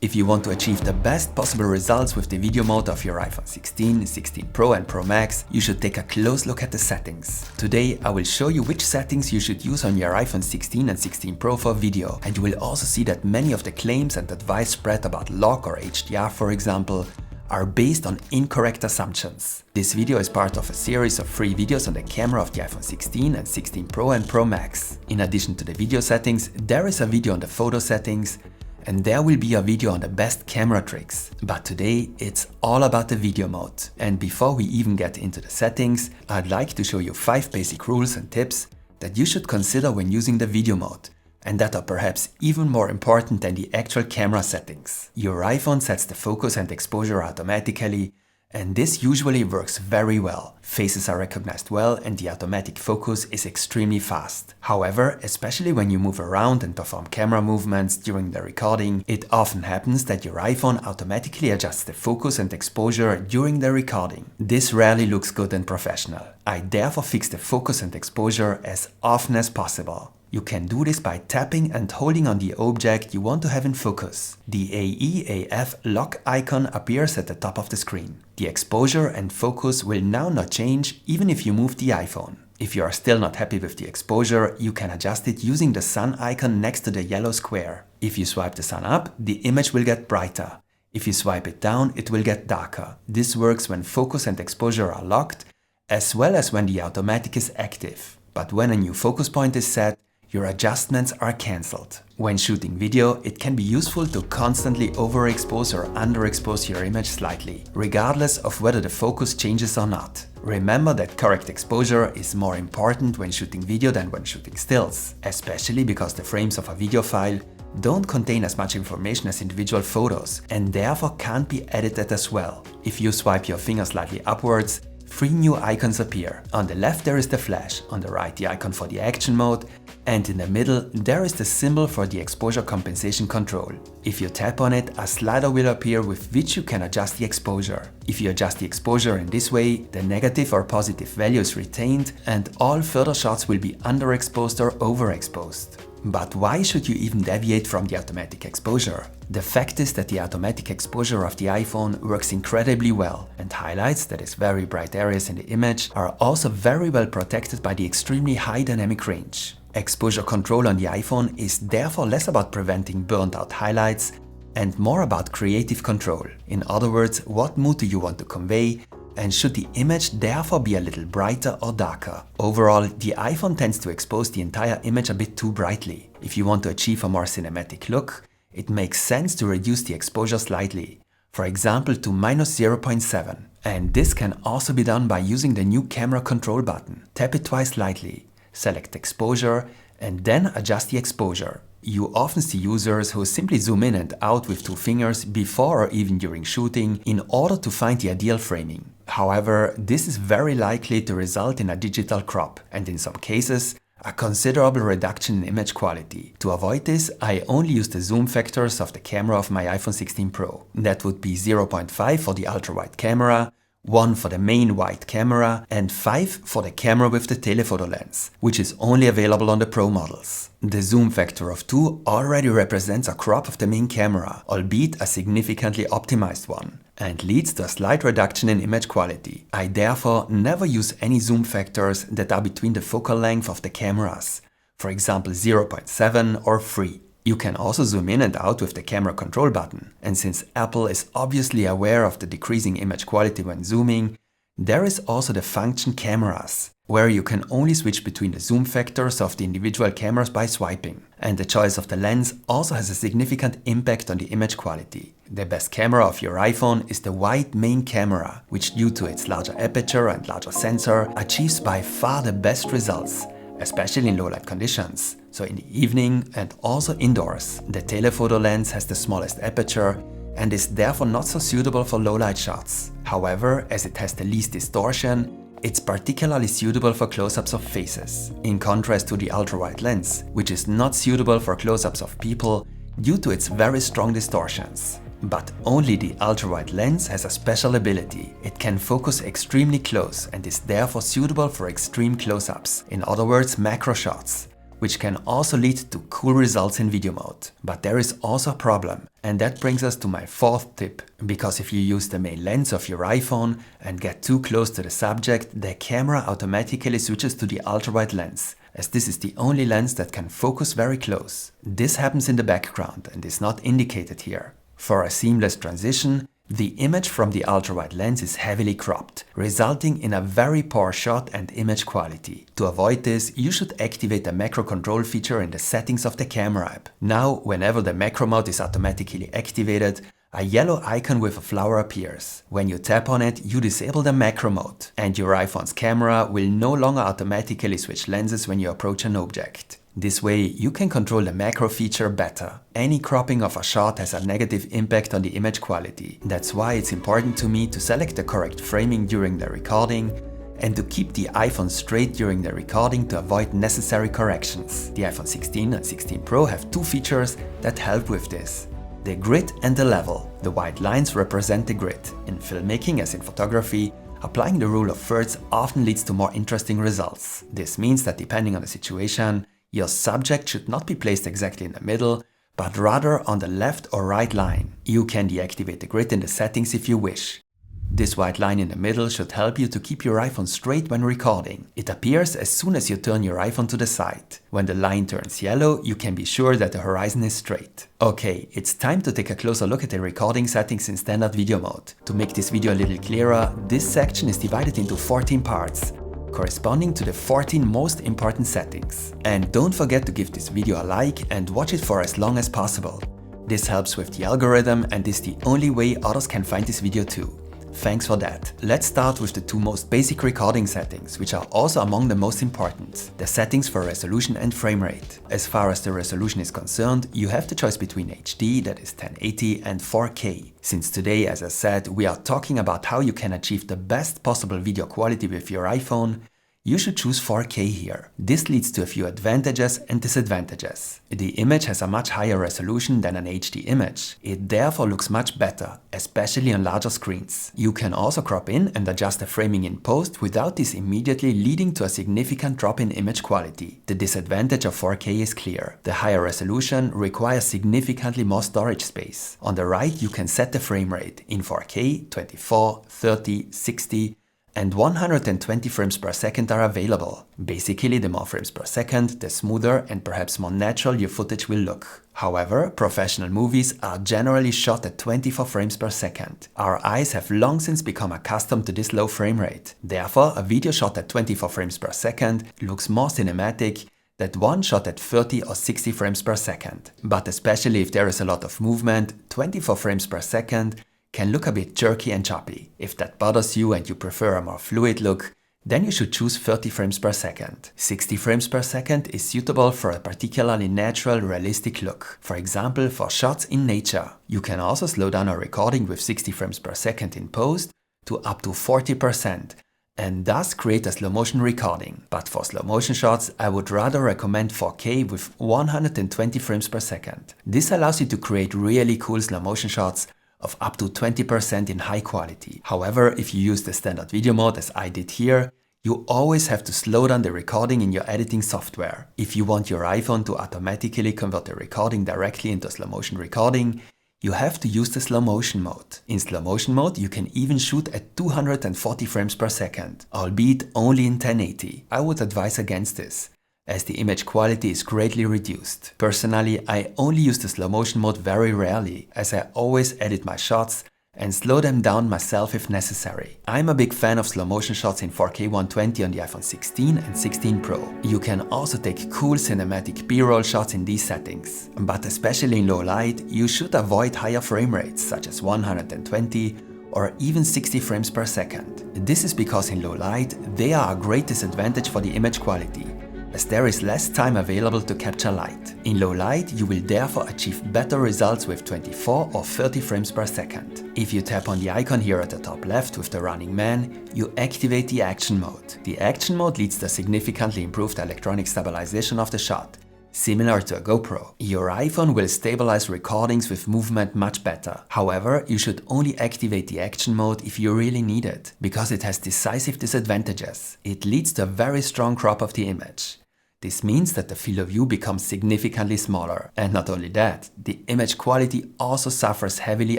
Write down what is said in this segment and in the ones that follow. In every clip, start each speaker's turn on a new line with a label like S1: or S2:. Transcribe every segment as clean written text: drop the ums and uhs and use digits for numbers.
S1: If you want to achieve the best possible results with the video mode of your iPhone 16, 16 Pro and Pro Max, you should take a close look at the settings. Today I will show you which settings you should use on your iPhone 16 and 16 Pro for video, and you will also see that many of the claims and advice spread about lock or HDR, for example, are based on incorrect assumptions. This video is part of a series of free videos on the camera of the iPhone 16 and 16 Pro and Pro Max. In addition to the video settings, there is a video on the photo settings, and there will be a video on the best camera tricks. But today it's all about the video mode. And before we even get into the settings, I'd like to show you 5 basic rules and tips that you should consider when using the video mode, and that are perhaps even more important than the actual camera settings. Your iPhone sets the focus and exposure automatically, and this usually works very well. Faces are recognized well and the automatic focus is extremely fast. However, especially when you move around and perform camera movements during the recording, it often happens that your iPhone automatically adjusts the focus and exposure during the recording. This rarely looks good and professional. I therefore fix the focus and exposure as often as possible. You can do this by tapping and holding on the object you want to have in focus. The AEAF lock icon appears at the top of the screen. The exposure and focus will now not change even if you move the iPhone. If you are still not happy with the exposure, you can adjust it using the sun icon next to the yellow square. If you swipe the sun up, the image will get brighter. If you swipe it down, it will get darker. This works when focus and exposure are locked, as well as when the automatic is active. But when a new focus point is set, your adjustments are cancelled. When shooting video, it can be useful to constantly overexpose or underexpose your image slightly, regardless of whether the focus changes or not. Remember that correct exposure is more important when shooting video than when shooting stills, especially because the frames of a video file don't contain as much information as individual photos and therefore can't be edited as well. If you swipe your finger slightly upwards, 3 new icons appear. On the left there is the flash, on the right the icon for the action mode, and in the middle there is the symbol for the exposure compensation control. If you tap on it, a slider will appear with which you can adjust the exposure. If you adjust the exposure in this way, the negative or positive value is retained and all further shots will be underexposed or overexposed. But why should you even deviate from the automatic exposure? The fact is that the automatic exposure of the iPhone works incredibly well, and highlights, that is very bright areas in the image, are also very well protected by the extremely high dynamic range. Exposure control on the iPhone is therefore less about preventing burnt out highlights and more about creative control. In other words, what mood do you want to convey, and should the image therefore be a little brighter or darker? Overall, the iPhone tends to expose the entire image a bit too brightly. If you want to achieve a more cinematic look, it makes sense to reduce the exposure slightly, for example to -0.7. And this can also be done by using the new camera control button. Tap it twice lightly, select exposure, and then adjust the exposure. You often see users who simply zoom in and out with 2 fingers before or even during shooting in order to find the ideal framing. However, this is very likely to result in a digital crop, and in some cases, a considerable reduction in image quality. To avoid this, I only use the zoom factors of the camera of my iPhone 16 Pro. That would be 0.5 for the ultra-wide camera, 1 for the main wide camera, and 5 for the camera with the telephoto lens, which is only available on the Pro models. The zoom factor of 2 already represents a crop of the main camera, albeit a significantly optimized one, and leads to a slight reduction in image quality. I therefore never use any zoom factors that are between the focal length of the cameras, for example 0.7 or 3. You can also zoom in and out with the camera control button, and since Apple is obviously aware of the decreasing image quality when zooming, there is also the function cameras, where you can only switch between the zoom factors of the individual cameras by swiping. And the choice of the lens also has a significant impact on the image quality. The best camera of your iPhone is the wide main camera, which due to its larger aperture and larger sensor achieves by far the best results, especially in low light conditions, so in the evening and also indoors. The telephoto lens has the smallest aperture and is therefore not so suitable for low light shots. However, as it has the least distortion, it's particularly suitable for close-ups of faces, in contrast to the ultra-wide lens, which is not suitable for close-ups of people due to its very strong distortions. But only the ultra-wide lens has a special ability. It can focus extremely close and is therefore suitable for extreme close-ups, in other words macro shots, which can also lead to cool results in video mode. But there is also a problem, and that brings us to my fourth tip. Because if you use the main lens of your iPhone and get too close to the subject, the camera automatically switches to the ultrawide lens, as this is the only lens that can focus very close. This happens in the background and is not indicated here. For a seamless transition, the image from the ultrawide lens is heavily cropped, resulting in a very poor shot and image quality. To avoid this, you should activate the macro control feature in the settings of the camera app. Now, whenever the macro mode is automatically activated, a yellow icon with a flower appears. When you tap on it, you disable the macro mode, and your iPhone's camera will no longer automatically switch lenses when you approach an object. This way, you can control the macro feature better. Any cropping of a shot has a negative impact on the image quality. That's why it's important to me to select the correct framing during the recording and to keep the iPhone straight during the recording to avoid necessary corrections. The iPhone 16 and 16 Pro have two features that help with this: the grid and the level. The white lines represent the grid. In filmmaking as in photography, applying the rule of thirds often leads to more interesting results. This means that depending on the situation, your subject should not be placed exactly in the middle, but rather on the left or right line. You can deactivate the grid in the settings if you wish. This white line in the middle should help you to keep your iPhone straight when recording. It appears as soon as you turn your iPhone to the side. When the line turns yellow, you can be sure that the horizon is straight. Okay, it's time to take a closer look at the recording settings in standard video mode. To make this video a little clearer, this section is divided into 14 parts, corresponding to the 14 most important settings. And don't forget to give this video a like and watch it for as long as possible. This helps with the algorithm and is the only way others can find this video too. Thanks for that. Let's start with the two most basic recording settings, which are also among the most important: the settings for resolution and frame rate. As far as the resolution is concerned, you have the choice between HD, that is 1080, and 4K. Since today, as I said, we are talking about how you can achieve the best possible video quality with your iPhone, you should choose 4K here. This leads to a few advantages and disadvantages. The image has a much higher resolution than an HD image. It therefore looks much better, especially on larger screens. You can also crop in and adjust the framing in post without this immediately leading to a significant drop in image quality. The disadvantage of 4K is clear. The higher resolution requires significantly more storage space. On the right, you can set the frame rate. In 4K, 24, 30, 60, and 120 frames per second are available. Basically, the more frames per second, the smoother and perhaps more natural your footage will look. However, professional movies are generally shot at 24 frames per second. Our eyes have long since become accustomed to this low frame rate. Therefore, a video shot at 24 frames per second looks more cinematic than one shot at 30 or 60 frames per second. But especially if there is a lot of movement, 24 frames per second can look a bit jerky and choppy. If that bothers you and you prefer a more fluid look, then you should choose 30 frames per second. 60 frames per second is suitable for a particularly natural, realistic look. For example, for shots in nature. You can also slow down a recording with 60 frames per second in post to up to 40% and thus create a slow motion recording. But for slow motion shots, I would rather recommend 4K with 120 frames per second. This allows you to create really cool slow motion shots of up to 20% in high quality. However, if you use the standard video mode as I did here, you always have to slow down the recording in your editing software. If you want your iPhone to automatically convert the recording directly into slow motion recording, you have to use the slow motion mode. In slow motion mode, you can even shoot at 240 frames per second, albeit only in 1080. I would advise against this, as the image quality is greatly reduced. Personally, I only use the slow motion mode very rarely, as I always edit my shots and slow them down myself if necessary. I'm a big fan of slow motion shots in 4K 120 on the iPhone 16 and 16 Pro. You can also take cool cinematic B-roll shots in these settings. But especially in low light, you should avoid higher frame rates, such as 120 or even 60 frames per second. This is because in low light, they are a great disadvantage for the image quality, as there is less time available to capture light. In low light, you will therefore achieve better results with 24 or 30 frames per second. If you tap on the icon here at the top left with the running man, you activate the action mode. The action mode leads to significantly improved electronic stabilization of the shot, similar to a GoPro. Your iPhone will stabilize recordings with movement much better. However, you should only activate the action mode if you really need it, because it has decisive disadvantages. It leads to a very strong crop of the image. This means that the field of view becomes significantly smaller. And not only that, the image quality also suffers heavily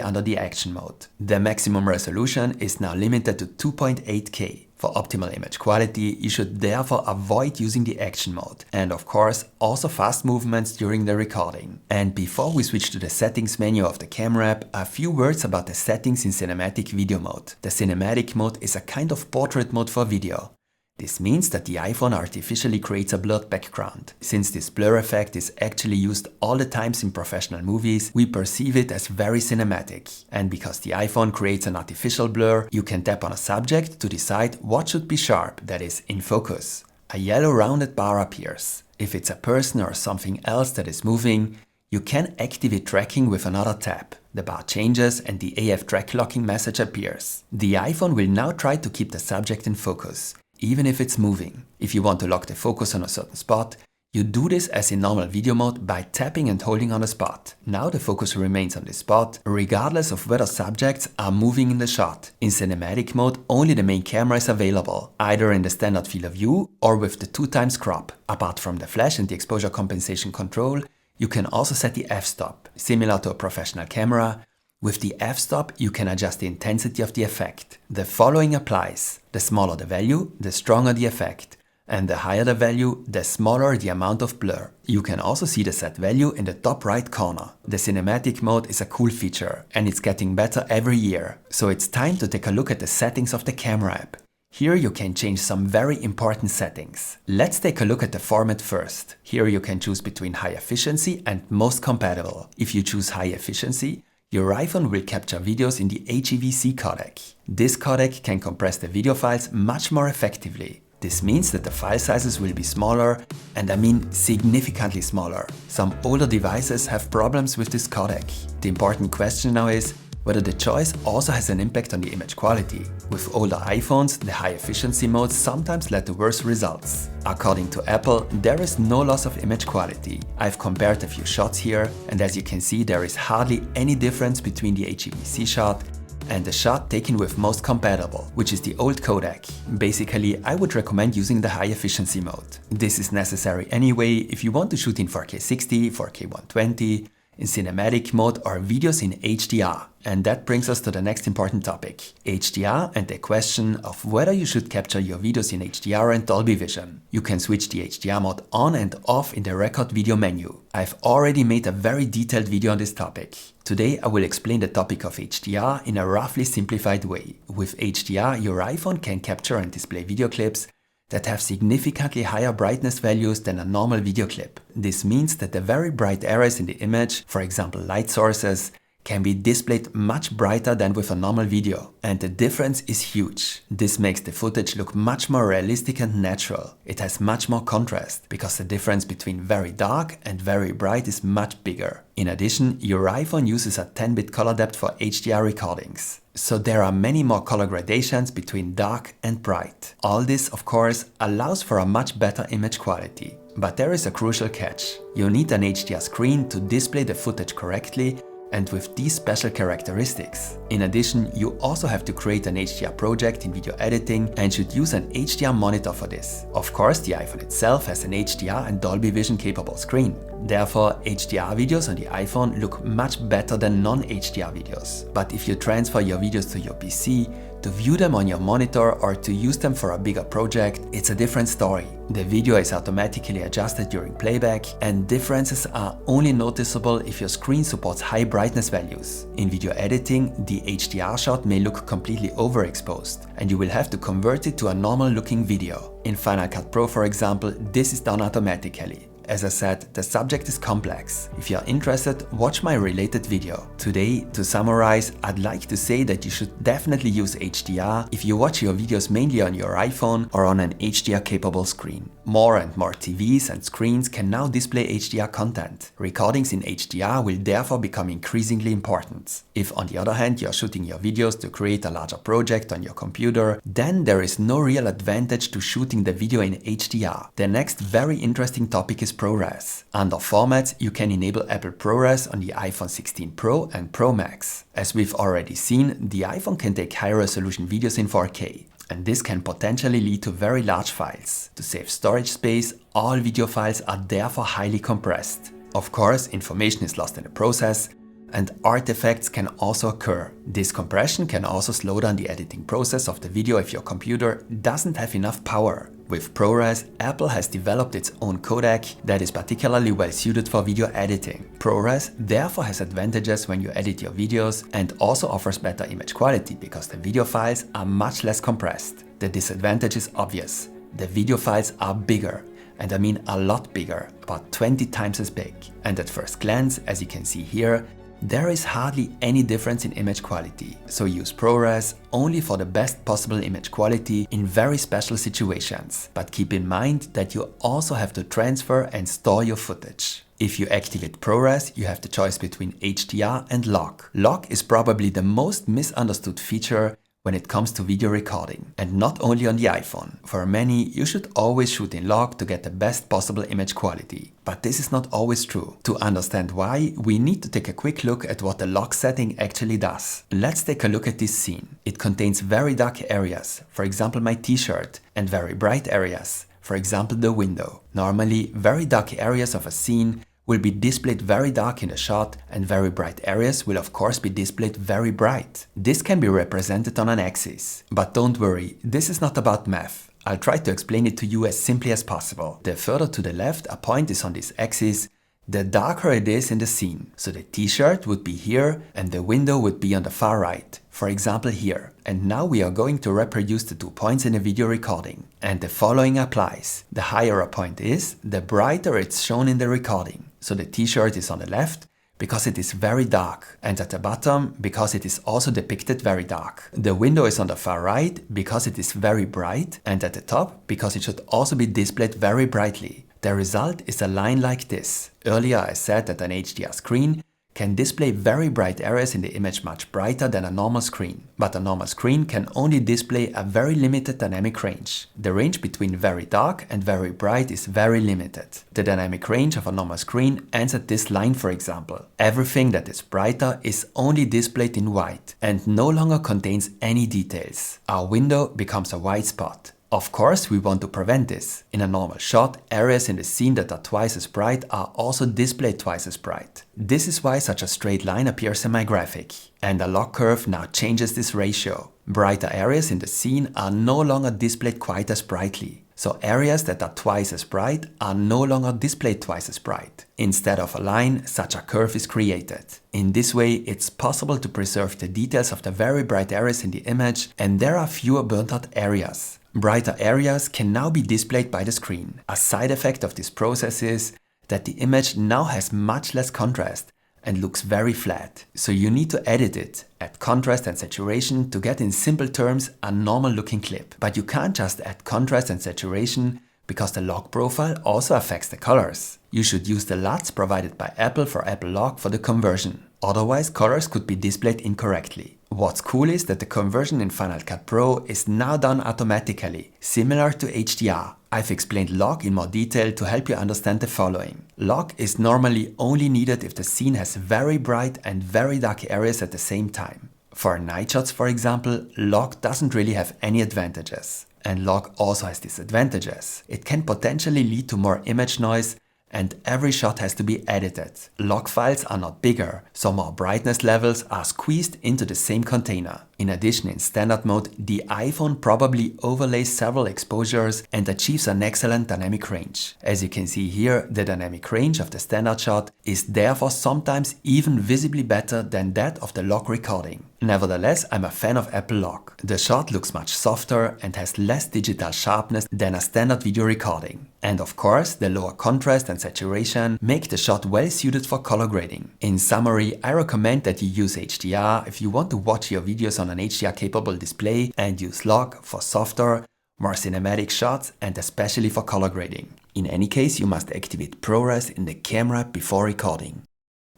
S1: under the action mode. The maximum resolution is now limited to 2.8K. For optimal image quality, you should therefore avoid using the action mode. And of course, also fast movements during the recording. And before we switch to the settings menu of the camera app, a few words about the settings in cinematic video mode. The cinematic mode is a kind of portrait mode for video. This means that the iPhone artificially creates a blurred background. Since this blur effect is actually used all the times in professional movies, we perceive it as very cinematic. And because the iPhone creates an artificial blur, you can tap on a subject to decide what should be sharp, that is, in focus. A yellow rounded bar appears. If it's a person or something else that is moving, you can activate tracking with another tap. The bar changes and the AF track locking message appears. The iPhone will now try to keep the subject in focus, even if it's moving. If you want to lock the focus on a certain spot, you do this as in normal video mode by tapping and holding on a spot. Now the focus remains on this spot, regardless of whether subjects are moving in the shot. In cinematic mode, only the main camera is available, either in the standard field of view or with the 2x crop. Apart from the flash and the exposure compensation control, you can also set the f-stop. Similar to a professional camera, with the f-stop, you can adjust the intensity of the effect. The following applies. The smaller the value, the stronger the effect. And the higher the value, the smaller the amount of blur. You can also see the set value in the top right corner. The cinematic mode is a cool feature, and it's getting better every year. So it's time to take a look at the settings of the camera app. Here you can change some very important settings. Let's take a look at the format first. Here you can choose between high efficiency and most compatible. If you choose high efficiency, your iPhone will capture videos in the HEVC codec. This codec can compress the video files much more effectively. This means that the file sizes will be smaller, and I mean significantly smaller. Some older devices have problems with this codec. The important question now is whether the choice also has an impact on the image quality. With older iPhones, the high efficiency mode sometimes led to worse results. According to Apple, there is no loss of image quality. I've compared a few shots here, and as you can see, there is hardly any difference between the HEVC shot and the shot taken with most compatible, which is the old codec. Basically, I would recommend using the high efficiency mode. This is necessary anyway if you want to shoot in 4K 60, 4K 120, in cinematic mode or videos in HDR. And that brings us to the next important topic, HDR and the question of whether you should capture your videos in HDR and Dolby Vision. You can switch the HDR mode on and off in the record video menu. I've already made a very detailed video on this topic. Today I will explain the topic of HDR in a roughly simplified way. With HDR, your iPhone can capture and display video clips that have significantly higher brightness values than a normal video clip. This means that the very bright areas in the image, for example light sources, can be displayed much brighter than with a normal video. And the difference is huge. This makes the footage look much more realistic and natural. It has much more contrast, because the difference between very dark and very bright is much bigger. In addition, your iPhone uses a 10-bit color depth for HDR recordings. So there are many more color gradations between dark and bright. All this, of course, allows for a much better image quality. But there is a crucial catch. You need an HDR screen to display the footage correctly and with these special characteristics. In addition, you also have to create an HDR project in video editing and should use an HDR monitor for this. Of course, the iPhone itself has an HDR and Dolby Vision capable screen. Therefore, HDR videos on the iPhone look much better than non-HDR videos. But if you transfer your videos to your PC, to view them on your monitor or to use them for a bigger project, it's a different story. The video is automatically adjusted during playback, and differences are only noticeable if your screen supports high brightness values. In video editing, the HDR shot may look completely overexposed, and you will have to convert it to a normal looking video. In Final Cut Pro, for example, this is done automatically. As I said, the subject is complex. If you are interested, watch my related video. Today, to summarize, I'd like to say that you should definitely use HDR if you watch your videos mainly on your iPhone or on an HDR capable screen. More and more TVs and screens can now display HDR content. Recordings in HDR will therefore become increasingly important. If on the other hand you are shooting your videos to create a larger project on your computer, then there is no real advantage to shooting the video in HDR. The next very interesting topic is ProRes. Under Formats, you can enable Apple ProRes on the iPhone 16 Pro and Pro Max. As we've already seen, the iPhone can take high-resolution videos in 4K. and this can potentially lead to very large files. To save storage space, all video files are therefore highly compressed. Of course, information is lost in the process, and artifacts can also occur. This compression can also slow down the editing process of the video if your computer doesn't have enough power. With ProRes, Apple has developed its own codec that is particularly well suited for video editing. ProRes therefore has advantages when you edit your videos and also offers better image quality because the video files are much less compressed. The disadvantage is obvious. The video files are bigger. And I mean a lot bigger, about 20 times as big. And at first glance, as you can see here, there is hardly any difference in image quality, so use ProRes only for the best possible image quality in very special situations. But keep in mind that you also have to transfer and store your footage. If you activate ProRes, you have the choice between HDR and lock. Lock is probably the most misunderstood feature when it comes to video recording, and not only on the iPhone. For many, you should always shoot in lock to get the best possible image quality. But this is not always true. To understand why, we need to take a quick look at what the lock setting actually does. Let's take a look at this scene. It contains very dark areas, for example my t-shirt, and very bright areas, for example the window. Normally, very dark areas of a scene will be displayed very dark in the shot, and very bright areas will of course be displayed very bright. This can be represented on an axis. But don't worry, this is not about math. I'll try to explain it to you as simply as possible. The further to the left a point is on this axis, the darker it is in the scene. So the t-shirt would be here and the window would be on the far right. For example here. And now we are going to reproduce the 2 points in a video recording. And the following applies. The higher a point is, the brighter it's shown in the recording. So the t-shirt is on the left because it is very dark, and at the bottom because it is also depicted very dark. The window is on the far right because it is very bright, and at the top because it should also be displayed very brightly. The result is a line like this. Earlier I said that an HDR screen can display very bright areas in the image much brighter than a normal screen. But a normal screen can only display a very limited dynamic range. The range between very dark and very bright is very limited. The dynamic range of a normal screen ends at this line, for example. Everything that is brighter is only displayed in white and no longer contains any details. Our window becomes a white spot. Of course, we want to prevent this. In a normal shot, areas in the scene that are twice as bright are also displayed twice as bright. This is why such a straight line appears in my graphic. And the lock curve now changes this ratio. Brighter areas in the scene are no longer displayed quite as brightly. So areas that are twice as bright are no longer displayed twice as bright. Instead of a line, such a curve is created. In this way, it's possible to preserve the details of the very bright areas in the image, and there are fewer burnt out areas. Brighter areas can now be displayed by the screen. A side effect of this process is that the image now has much less contrast and looks very flat. So you need to edit it, add contrast and saturation to get, in simple terms, a normal looking clip. But you can't just add contrast and saturation because the lock profile also affects the colors. You should use the LUTs provided by Apple for Apple Lock for the conversion. Otherwise, colors could be displayed incorrectly. What's cool is that the conversion in Final Cut Pro is now done automatically, similar to HDR. I've explained lock in more detail to help you understand the following. Lock is normally only needed if the scene has very bright and very dark areas at the same time. For night shots, for example, lock doesn't really have any advantages. And lock also has disadvantages. It can potentially lead to more image noise, and every shot has to be edited. Lock files are not bigger, so more brightness levels are squeezed into the same container. In addition, in standard mode, the iPhone probably overlays several exposures and achieves an excellent dynamic range. As you can see here, the dynamic range of the standard shot is therefore sometimes even visibly better than that of the lock recording. Nevertheless, I'm a fan of Apple Lock. The shot looks much softer and has less digital sharpness than a standard video recording. And of course, the lower contrast and saturation make the shot well suited for color grading. In summary, I recommend that you use HDR if you want to watch your videos on an HDR capable display, and use lock for softer, more cinematic shots and especially for color grading. In any case, you must activate ProRes in the camera before recording.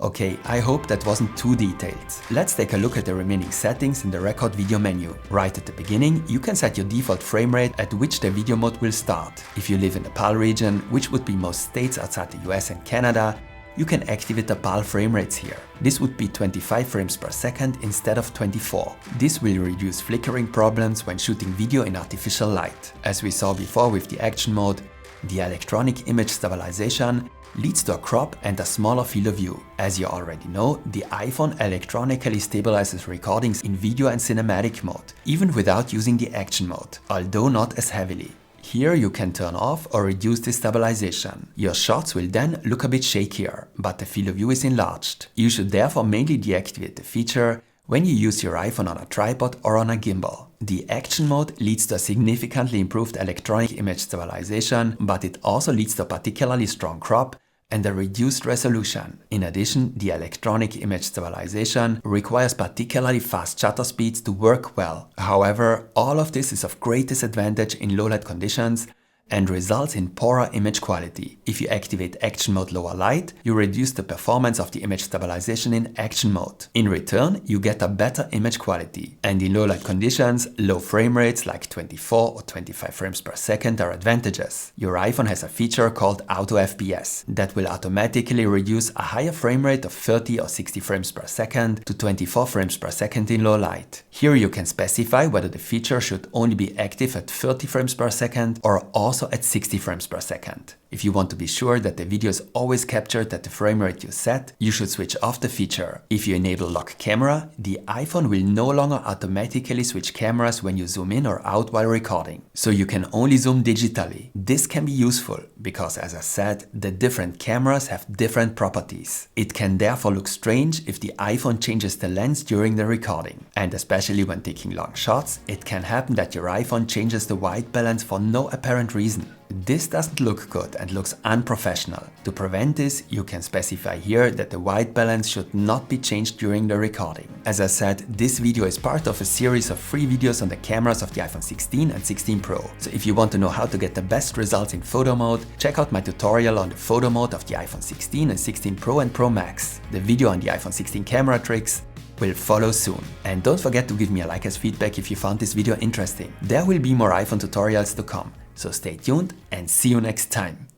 S1: Okay, I hope that wasn't too detailed. Let's take a look at the remaining settings in the record video menu. Right at the beginning, you can set your default frame rate at which the video mode will start. If you live in the PAL region, which would be most states outside the US and Canada, you can activate the PAL frame rates here. This would be 25 frames per second instead of 24. This will reduce flickering problems when shooting video in artificial light. As we saw before with the action mode, the electronic image stabilization leads to a crop and a smaller field of view. As you already know, the iPhone electronically stabilizes recordings in video and cinematic mode, even without using the action mode, although not as heavily. Here you can turn off or reduce the stabilization. Your shots will then look a bit shakier, but the field of view is enlarged. You should therefore mainly deactivate the feature when you use your iPhone on a tripod or on a gimbal. The action mode leads to a significantly improved electronic image stabilization, but it also leads to a particularly strong crop and a reduced resolution. In addition, the electronic image stabilization requires particularly fast shutter speeds to work well. However, all of this is of great disadvantage in low light conditions and results in poorer image quality. If you activate action mode lower light, you reduce the performance of the image stabilization in action mode. In return, you get a better image quality. And in low light conditions, low frame rates like 24 or 25 frames per second are advantages. Your iPhone has a feature called Auto FPS that will automatically reduce a higher frame rate of 30 or 60 frames per second to 24 frames per second in low light. Here you can specify whether the feature should only be active at 30 frames per second or also at 60 frames per second. If you want to be sure that the video is always captured at the frame rate you set, you should switch off the feature. If you enable lock camera, the iPhone will no longer automatically switch cameras when you zoom in or out while recording. So you can only zoom digitally. This can be useful because, as I said, the different cameras have different properties. It can therefore look strange if the iPhone changes the lens during the recording. And especially when taking long shots, it can happen that your iPhone changes the white balance for no apparent reason. This doesn't look good and looks unprofessional. To prevent this, you can specify here that the white balance should not be changed during the recording. As I said, this video is part of a series of free videos on the cameras of the iPhone 16 and 16 Pro. So if you want to know how to get the best results in photo mode, check out my tutorial on the photo mode of the iPhone 16 and 16 Pro and Pro Max. The video on the iPhone 16 camera tricks will follow soon. And don't forget to give me a like as feedback if you found this video interesting. There will be more iPhone tutorials to come. So stay tuned and see you next time.